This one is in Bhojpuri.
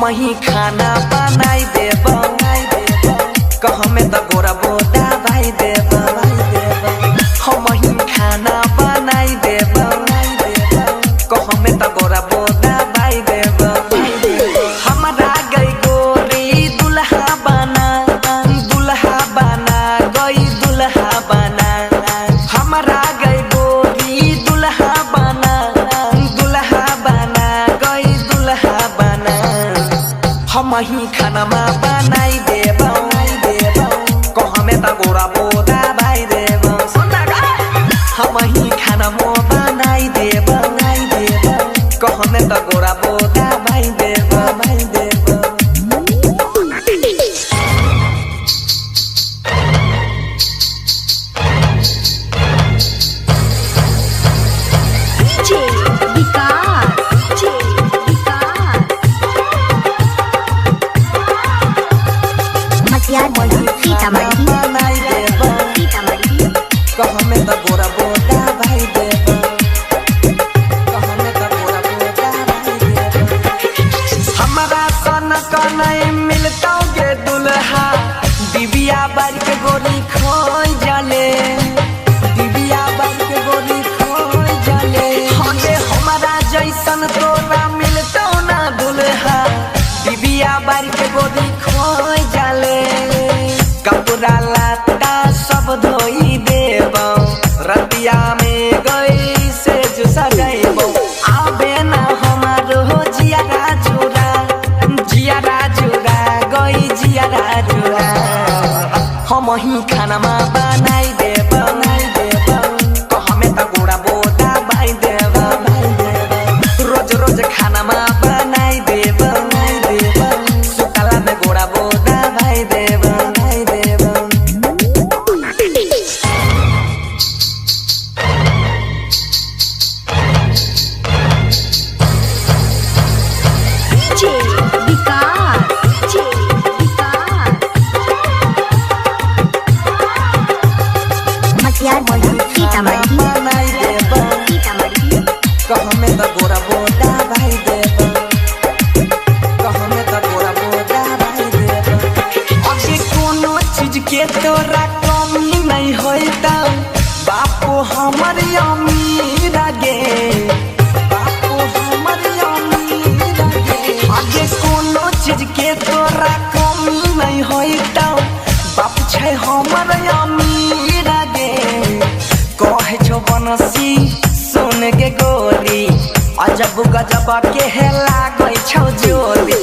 ही खाना बनाई देब कहमे त गोरा बोदा भाई देब हम ही खाना बनाई देब कहमे त गोरा बोदा भाई देब हमरा गई गोरी दुल्हा बना गई दुल्हा बना हमरा गई गोरी दुल्हा बना गई दुल्हा बना हम ही खाना बनाई देब कहमे त गोरा बोदा भाई देब हम ही खाना बनाई देब कहमे त गोरा बोदा भाई देब कहमे त गोरा बोदा भाई देब कहमे त गोरा बोदा भाई देब हमरा सन कनै मिलतौ गे दुल्हा दिबिया बार के गोरी खोई जाले दिबिया बार के गोरी खोई जाले हमे हमरा जैसन तोरा मिलतौ ना दुल्हा दिबिया बार के गोरी खोई जाले कपड़ा लत्ता सब धोई देब रतिया में गई से जो सजैब आबे ना हमारो जियारा जुरा गई जियारा जुरा हम ही खाना बनाई देब कहमे त गोरा बोदा भाई देब रोज रोज खाना बनाई देब सुतला में गोरा बोदा भाई देब कहमे त गोरा बोदा भाई देब कहमे त गोरा बोदा भाई देब अगे कोनो चीज के तोरा कमी नहीं होता बापू हमर अमीर गे बापू हमर अमीर गे अगे कोनो चीज के तोरा कमी नहीं होता बापू छै हमर अमीर गे कहे छो बनसी सुन के गोरी अजब गजब के लागै छौ जोली।